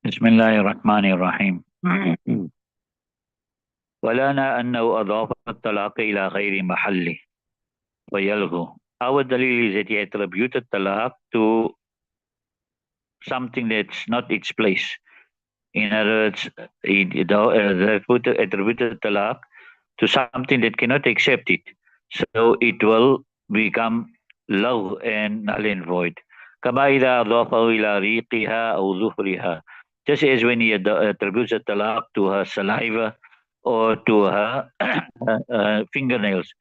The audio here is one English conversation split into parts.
بسم الله الرحمن الرحيم. ولنا أنه أضاف الطلاق إلى غير محله ويلغو. Our dalil is that he attributed talaq to something that's not its place. In other words, he attributed talaq to something that cannot accept it. So it will become low and null and void. كما إذا أضافه إلى ريقها أو ظفرها. Just as when he attributes a talaq to her saliva or to her fingernails.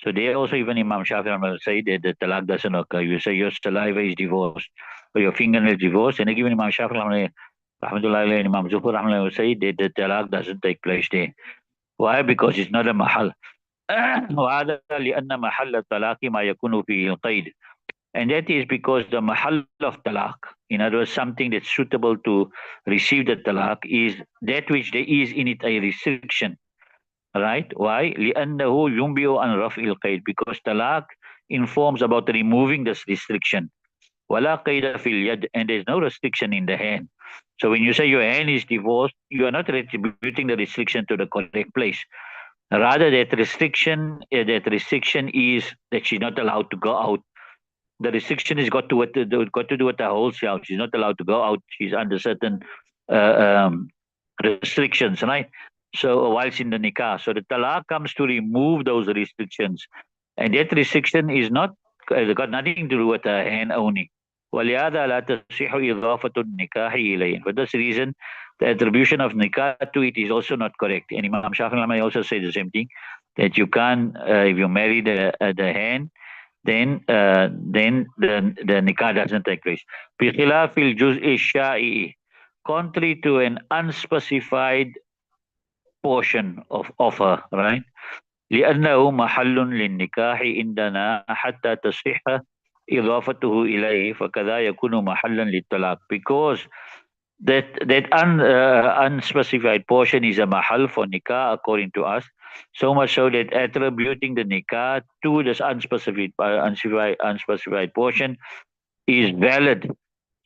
So there also even Imam Shafi'i will say that the talaq doesn't occur. You say your saliva is divorced or your fingernail is divorced, and even Imam Shafi'i Rahmatullah and Imam Zuhur Rahmatullah will say that the talaq doesn't take place there. Why? Because it's not a mahal. وهذا لأن محل الطلاق ما يكون فيه القيد. And that is because the mahal of talaq, in other words, something that's suitable to receive the talaq, is that which there is in it a restriction. Right? Why? لأنه ينبئ عن رفع القيد, because talaq informs about removing this restriction. ولا قيد في اليد, and there's no restriction in the hand. So when you say your hand is divorced, you are not attributing the restriction to the correct place. Rather, that restriction is that she's not allowed to go out. The restriction has got to do with the whole self. She's not allowed to go out. She's under certain restrictions, right? So whilst in the nikah, so the talaq comes to remove those restrictions, and that restriction is not got nothing to do with her hand only. ولهذا لا تصح إضافة النكاح إليه. For this reason, the attribution of nikah to it is also not correct. And Imam Shafi'i also say the same thing, that you can't, if you marry the hand, then the nikah doesn't take place. بخلاف الجزء الشائع, contrary to an unspecified portion of her, right? لأنه محل للنكاح عندنا حتى تصح إضافته إليه فكذا يكون محلا للطلاق, because that unspecified portion is a mahal for nikah according to us, so much so that attributing the nikah to this unspecified portion is valid.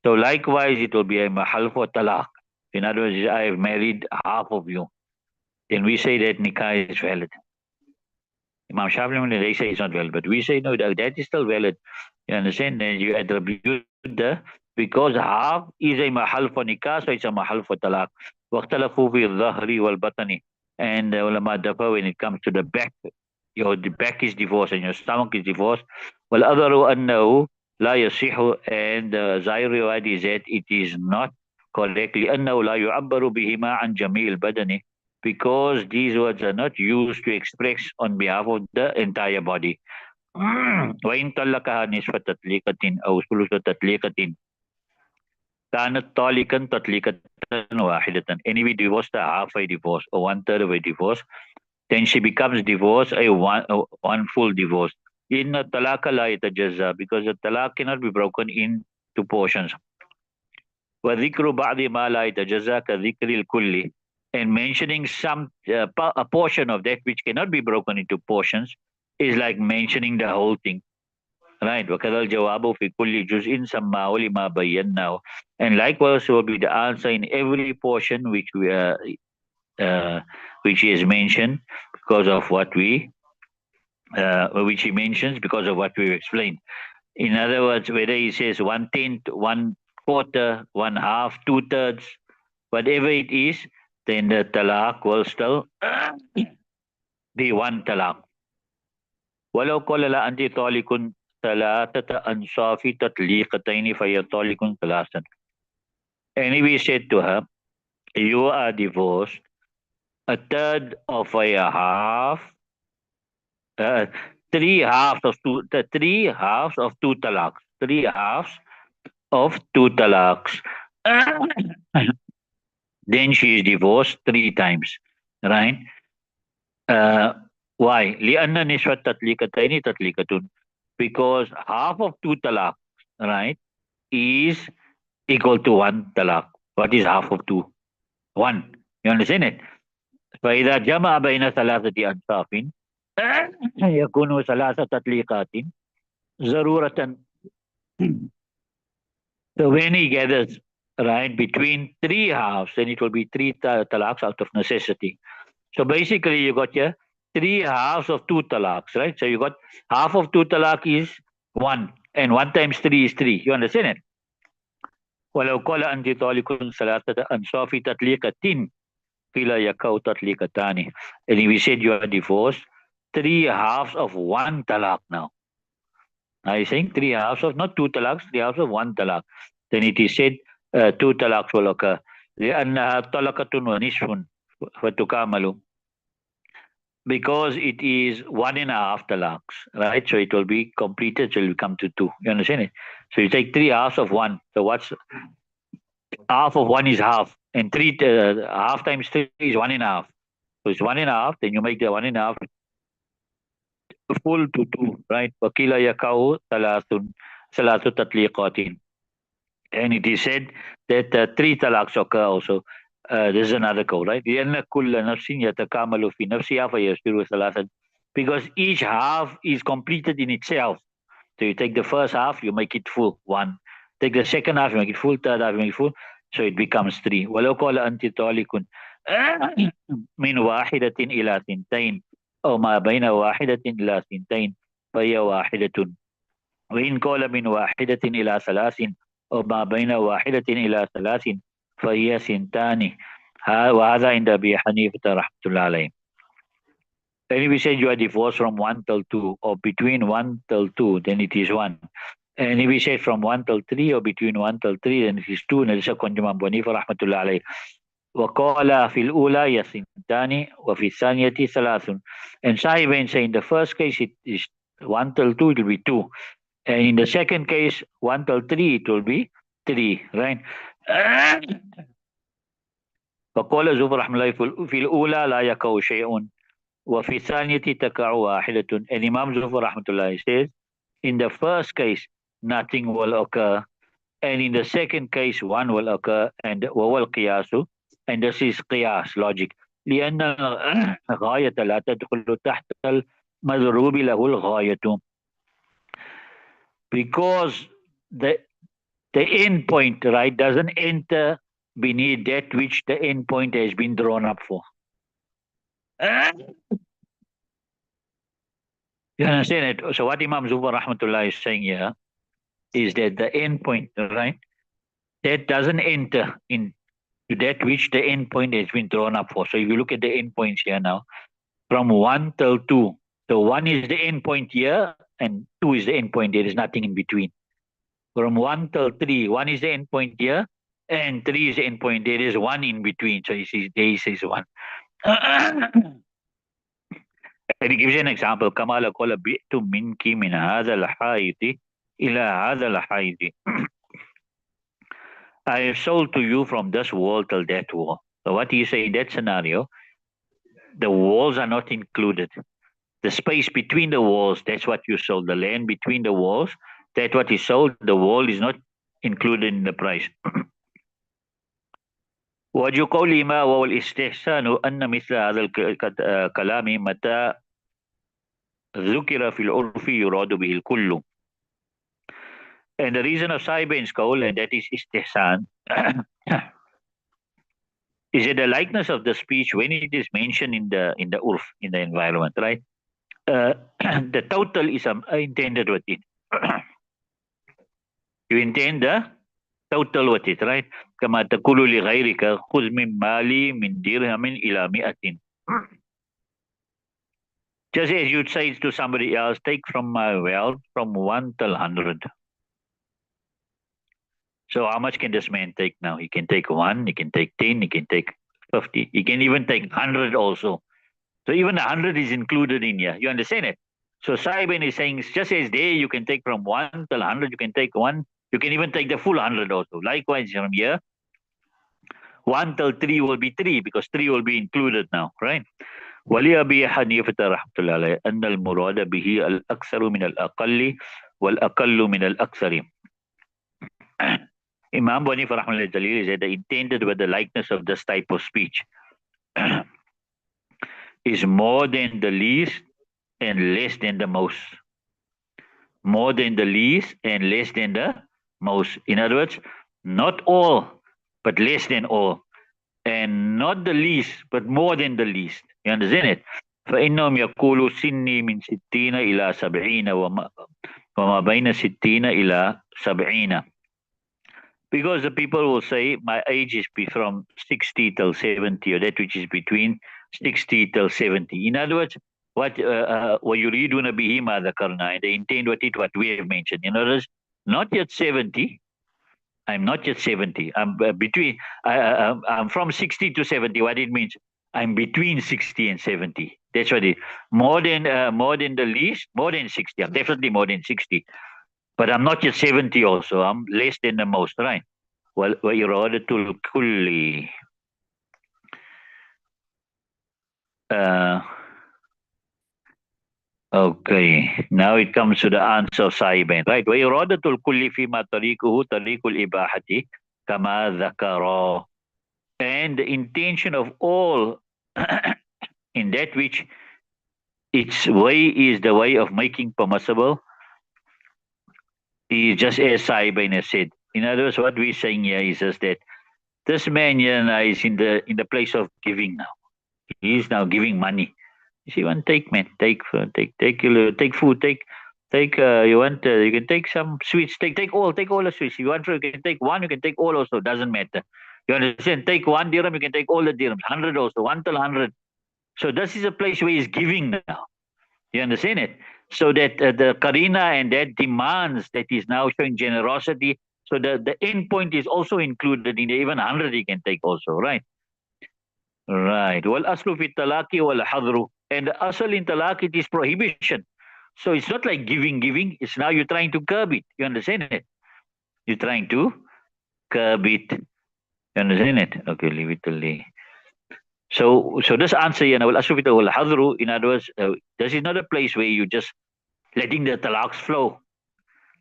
So likewise, it will be a mahal for talaq. In other words, I have married half of you, then we say that nikah is valid. Imam Shafi'i, they say it's not valid, but we say no, that is still valid. You understand? Then you attribute because half is a mahal for nikah, so it's a mahal for talaq. واختلفوا في الظهر والبطن. And the ulama differ when it comes to the back. The back is divorced and your stomach is divorced. والأظهر أنه لا يصح, and the zahir riwayat is that it is not correct. لأنه لا يعبر بهما عن جميع البدن, because these words are not used to express on behalf of the entire body. وإن طلقها نصف تطليقة أو ثلث تطليقة كانت طالقا تطليقة واحدة. And if we divorce her half a divorce or one third of a divorce, then she becomes divorced a one full divorce. إن الطلاق لا يتجزأ, because the talaq cannot be broken into portions. وذكر بعض ما لا يتجزأ كذكر الكل, and mentioning a portion of that which cannot be broken into portions is like mentioning the whole thing, right? وكذا الجواب في كل جزء سماه لما بيناه, and likewise will be the answer in every portion which is mentioned because of what which he mentions because of what we explained. In other words, whether he says 1/10, 1/4, 1/2, 2/3, whatever it is, then the talaq will still be one talaq. ولو قال لا أنت طالق ثلاثة أنصاف تطليقتين فهي طالق ثلاثا. And if he said to her, you are divorced a third of a half, three halves of two talaqs, three halves of two talaqs. Then she is divorced 3 times, right? Why? لأن نسبة تطليقتين تطليقة, because half of 2 talaq, right, is equal to 1 talaq. What is half of 2? 1. You understand it? فإذا جمع بين 3 أنصاف يكون 3 تطليقات ضرورة. So when he gathers right, between three halves, then it will be three talaqs out of necessity. So basically, you got here three halves of two talaqs, right? So you got half of two talaq is one, and one times three is three. You understand it? ولو قال أنت طالق ثلاثة أنصاف تطليقة قيل يكو تطليقتان. And if we said you are divorced, three halves of one talaq now. Now you're saying three halves of not two talaqs, three halves of one talaq. Then it is said two talaqs will occur. لأنها طلقة ونصف فتكامل, because it is one and a half talaqs, right? So it will be completed, so it will come to two. You understand it? So you take three halves of one. So what's half of one is half, and three half times three is one and a half. So it's one and a half. Then you make the one and a half full to two, right? Wakila yakau salatu tatliqatin. And it is said that three talaqs occur also. This is another code, right? لأن كل نفس يتكامل في نفسها فيصير ثلاثا. Because each half is completed in itself. So you take the first half, you make it full, one. Take the second half, you make it full. Third half, you make it full. So it becomes three. ولو قال أنت طالق من واحدة إلى ثنتين أو ما بين واحدة إلى ثنتين فهي واحدة. وإن قال من واحدة إلى ثلاث أو ما بين واحدة إلى ثلاث فهي ثنتان. وهذا عند أبي حنيفة رحمة الله عليه. And if we say you are divorced from 1 till 2 or between 1 till 2, then it is 1. And if we say from 1 till 3 or between 1 till 3, then it is 2. And this is Imam Abu Hanifa رحمة الله عليه. وقال في الأولى يثنتان وفي الثانية ثلاث. And Sahibain say in the first case it is 1 till 2, it will be 2. And in the second case, 1 till 3, it will be 3, right? فقال زهر رحمه الله في الأولى لا يقع شيء وفي الثانية تقع واحدة. And Imam Zufar rahmatullah says, in the first case, nothing will occur. And in the second case, one will occur. And وهو القياس. And this is قياس, logic. لأن الغاية لا تدخل تحت المضروب له الغاية. Because the end point, right, doesn't enter beneath that which the end point has been drawn up for. You understand it? So what Imam Zubar Rahmatullah is saying here is that the end point, right, that doesn't enter into that which the end point has been drawn up for. So if you look at the end points here now, from 1 till 2, so 1 is the end point here and 2 is the end point. There is nothing in between. From 1 till 3, 1 is the end point here and 3 is the end point. There is 1 in between. So he says 1. And he gives you an example. كما لو قال بئت منك من هذا الحائط إلى هذا الحائط. I have sold to you from this wall till that wall. So what do you say in that scenario? The walls are not included. The space between the walls, that's what you sold. The land between the walls, that's what is sold. The wall is not included in the price. وجه قولي ما هو الاستحسان أن مثل هذا الكلام متى ذكر في العرف يراد به الكل. And the reason of Sahibain's qawl, and that is istihsan, is that the likeness of the speech when it is mentioned in the urf, in the environment, right? The total is intended with it. You intend the total with it, right? كما تقول لغيرك خذ من مالي من درهم إلى 100. Just as you'd say to somebody else, take from my wealth from 1 till 100. So how much can this man take now? He can take 1, he can take 10, he can take 50, he can even take 100 also. So even 100 is included in here. You understand it? So Sahibain is saying, just as there you can take from 1 till 100, you can take 1, you can even take the full 100 also. Likewise from here, 1 till 3 will be 3 because 3 will be included now, right? ولأبي حنيفة رحمة الله عليه أن المراد به الأكثر من الأقل والأقل من الأكثر. Imam Abu Hanifa rahmatullahi alayhi said the intended with the likeness of this type of speech is more than the least and less than the most. More than the least and less than the most. In other words, not all but less than all. And not the least, but more than the least. You understand it? فإنهم يقولوا سني من 60 إلى 70 وما بين 60 إلى 70. Because the people will say my age is from 60 till 70, or that which is between 60 till 70. In other words, what you read when bihi ma dhakarna, and they intend what we have mentioned. In other words, not yet 70. I'm not yet 70. I'm between. I'm from 60 to 70. What it means? I'm between 60 and 70. That's what it. More than the least. More than 60. I'm definitely more than 60. But I'm not yet 70. Also, I'm less than the most. Right. Well, iradatul kulli. Uh, okay. Now it comes to the answer of Saibain. Right. وإرادة الكل فيما طريقه طريق الإباحة كما ذكر. And the intention of all in that which its way is the way of making permissible is just as Saibain has said. In other words, what we're saying here is just that this man here now is in the place of giving now. He is now giving money. You want take man, take food, take you want you can take some sweets, take all the sweets. You want you can take one, you can take all also, doesn't matter. You understand? Take 1 dirham, you can take all the dirhams, 100 also, 1 till 100. So this is a place where he's giving now. You understand it? So that the Karina and that demands that he's now showing generosity. So the end point is also included in the even 100 he can take also, right? Right. Well, aslu fi talaki wal hadru. And the asal in talaq, it is prohibition. So it's not like giving. It's now you're trying to curb it. You understand it? You're trying to curb it. You understand it? Okay, leave it till the. So this answer here, well, aslu fi wal hadru. In other words, this is not a place where you just letting the talaqs flow.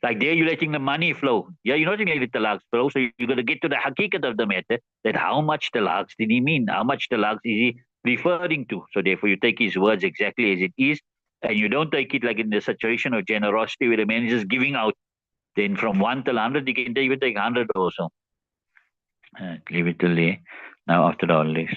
Like there, you're letting the money flow. Yeah, you're not letting the talaqs flow. So you're going to get to the hakikat of the matter, that how much talaqs did he mean? How much talaqs is he referring to? So therefore, you take his words exactly as it is, and you don't take it like in the situation of generosity where the man is just giving out. Then from 1 till 100, you can even take 100 also. Leave it till there. Now after all this.